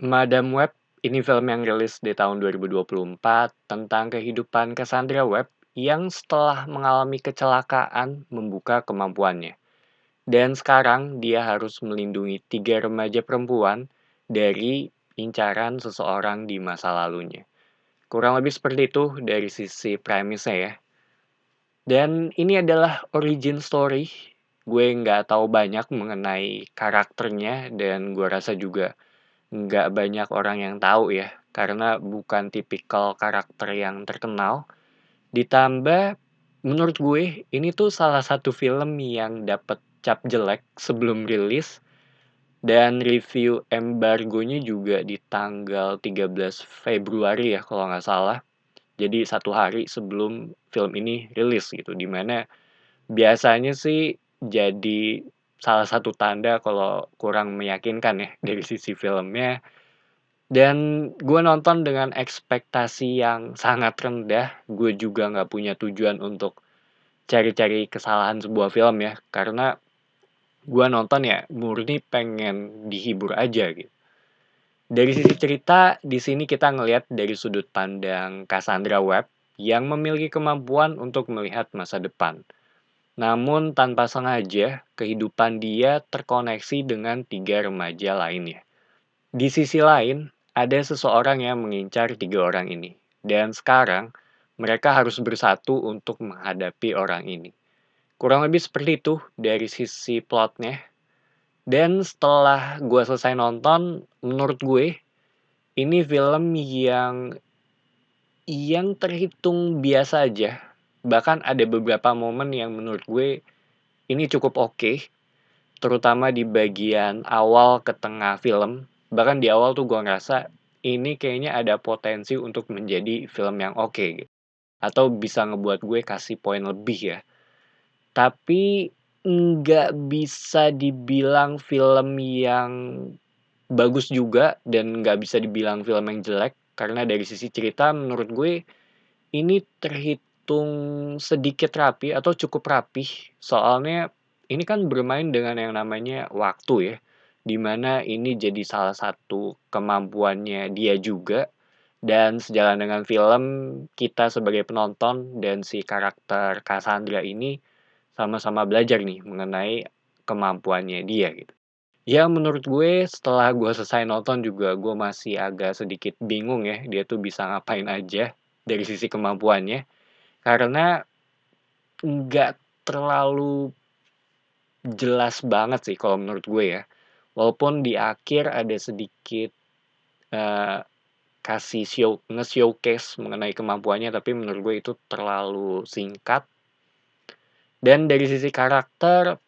Madam Web, ini film yang rilis di tahun 2024 tentang kehidupan Cassandra Webb yang setelah mengalami kecelakaan membuka kemampuannya. Dan sekarang dia harus melindungi 3 remaja perempuan dari incaran seseorang di masa lalunya. Kurang lebih seperti itu dari sisi premisnya ya. Dan ini adalah origin story. Gue nggak tahu banyak mengenai karakternya dan gue rasa juga nggak banyak orang yang tahu ya, karena bukan tipikal karakter yang terkenal. Ditambah, menurut gue, ini tuh salah satu film yang dapat cap jelek sebelum rilis, dan review embargonya juga di tanggal 13 Februari ya kalau nggak salah. Jadi 1 hari sebelum film ini rilis gitu, dimana biasanya sih jadi salah satu tanda kalau kurang meyakinkan ya dari sisi filmnya. Dan gue nonton dengan ekspektasi yang sangat rendah, gue juga nggak punya tujuan untuk cari-cari kesalahan sebuah film ya, karena gue nonton ya murni pengen dihibur aja gitu. Dari sisi cerita, di sini kita ngelihat dari sudut pandang Cassandra Webb yang memiliki kemampuan untuk melihat masa depan. Namun tanpa sengaja, kehidupan dia terkoneksi dengan 3 remaja lainnya. Di sisi lain, ada seseorang yang mengincar 3 orang ini. Dan sekarang, mereka harus bersatu untuk menghadapi orang ini. Kurang lebih seperti itu dari sisi plotnya. Dan setelah gue selesai nonton, menurut gue, ini film yang terhitung biasa aja. Bahkan ada beberapa momen yang menurut gue ini cukup oke. Terutama di bagian awal ke tengah film. Bahkan di awal tuh gue ngerasa ini kayaknya ada potensi untuk menjadi film yang oke gitu. Atau bisa ngebuat gue kasih poin lebih ya. Tapi nggak bisa dibilang film yang bagus juga dan nggak bisa dibilang film yang jelek. Karena dari sisi cerita menurut gue ini terhitung sedikit rapi atau cukup rapih. Soalnya ini kan bermain dengan yang namanya waktu ya. Dimana ini jadi salah satu kemampuannya dia juga. Dan sejalan dengan film, kita sebagai penonton dan si karakter Cassandra ini sama-sama belajar nih mengenai kemampuannya dia gitu. Ya menurut gue setelah gue selesai nonton juga gue masih agak sedikit bingung ya dia tuh bisa ngapain aja dari sisi kemampuannya. Karena nggak terlalu jelas banget sih kalau menurut gue ya. Walaupun di akhir ada sedikit eh, kasih nge-showcase mengenai kemampuannya, tapi menurut gue itu terlalu singkat. Dan dari sisi karakter,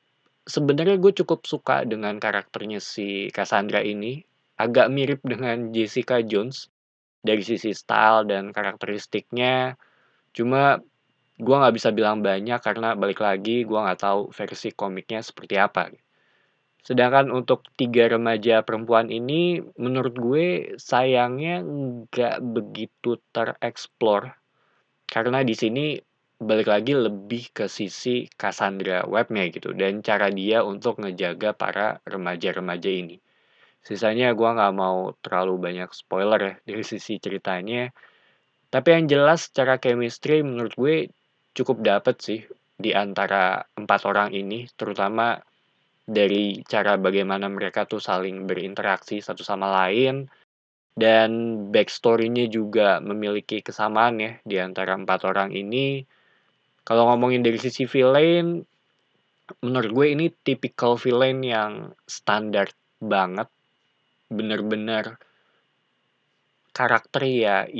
sebenarnya gue cukup suka dengan karakternya si Cassandra ini. Agak mirip dengan Jessica Jones dari sisi style dan karakteristiknya. Cuma gue nggak bisa bilang banyak karena balik lagi gue nggak tahu versi komiknya seperti apa. Sedangkan untuk 3 remaja perempuan ini, menurut gue sayangnya nggak begitu tereksplor. Karena di sini balik lagi lebih ke sisi Cassandra Webb-nya gitu. Dan cara dia untuk ngejaga para remaja-remaja ini. Sisanya gue nggak mau terlalu banyak spoiler ya dari sisi ceritanya. Tapi yang jelas secara chemistry menurut gue cukup dapet sih di antara 4 orang ini. Terutama dari cara bagaimana mereka tuh saling berinteraksi satu sama lain. Dan backstory-nya juga memiliki kesamaan ya di antara 4 orang ini. Kalau ngomongin dari sisi villain, menurut gue ini tipikal villain yang standar banget. Bener-bener karakter ya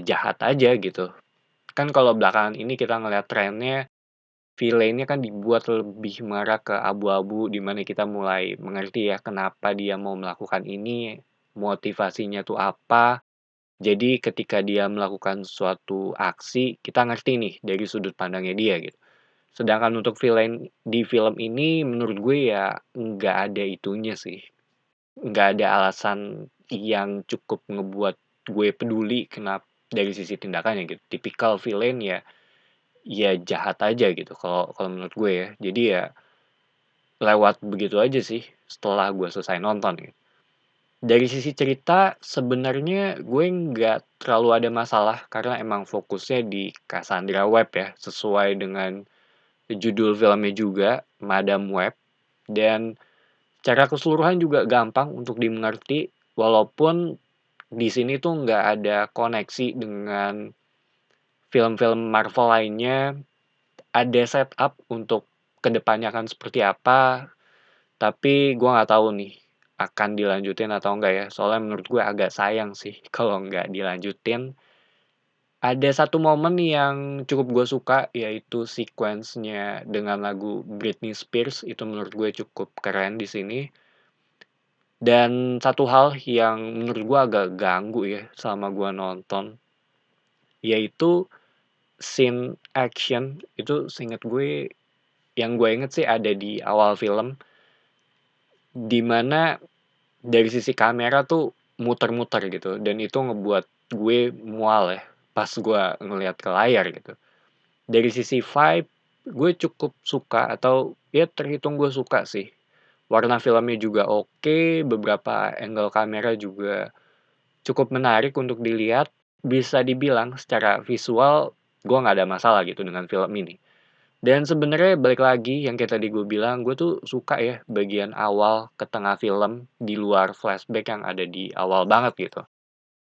jahat aja gitu. Kan kalau belakangan ini kita ngeliat trennya, villain-nya kan dibuat lebih mengarah ke abu-abu, di mana kita mulai mengerti ya kenapa dia mau melakukan ini, motivasinya tuh apa. Jadi ketika dia melakukan suatu aksi, kita ngerti nih dari sudut pandangnya dia gitu. Sedangkan untuk villain di film ini menurut gue ya nggak ada itunya sih. Nggak ada alasan yang cukup ngebuat gue peduli kenapa dari sisi tindakannya gitu. Tipikal villain ya jahat aja gitu kalau kalau menurut gue ya. Jadi ya lewat begitu aja sih setelah gue selesai nonton gitu. Dari sisi cerita sebenarnya gue nggak terlalu ada masalah karena emang fokusnya di Cassandra Webb ya, sesuai dengan judul filmnya juga, Madam Web, dan secara keseluruhan juga gampang untuk dimengerti, walaupun di sini tuh nggak ada koneksi dengan film-film Marvel lainnya, ada setup untuk kedepannya akan seperti apa, tapi gue nggak tahu nih akan dilanjutin atau enggak ya. Soalnya menurut gue agak sayang sih kalau nggak dilanjutin. Ada satu momen yang cukup gue suka, yaitu sequence-nya dengan lagu Britney Spears, itu menurut gue cukup keren di sini. Dan satu hal yang menurut gue agak ganggu ya selama gue nonton, yaitu scene action itu seingat gue, yang gue inget sih ada di awal film, di mana dari sisi kamera tuh muter-muter gitu, dan itu ngebuat gue mual ya pas gue ngeliat ke layar gitu. Dari sisi vibe, gue cukup suka atau ya terhitung gue suka sih. Warna filmnya juga oke, beberapa angle kamera juga cukup menarik untuk dilihat. Bisa dibilang secara visual, gue nggak ada masalah gitu dengan film ini. Dan sebenarnya balik lagi yang kayak tadi gue bilang, gue tuh suka ya bagian awal ke tengah film di luar flashback yang ada di awal banget gitu.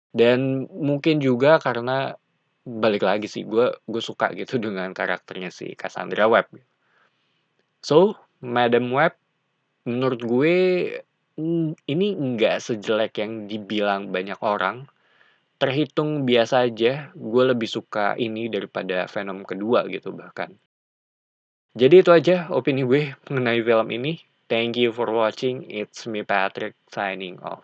Dan mungkin juga karena balik lagi sih gue suka gitu dengan karakternya si Cassandra Webb. So, Madam Web menurut gue ini nggak sejelek yang dibilang banyak orang. Terhitung biasa aja, gue lebih suka ini daripada Venom kedua gitu bahkan. Jadi itu aja opini gue mengenai film ini. Thank you for watching. It's me Patrick signing off.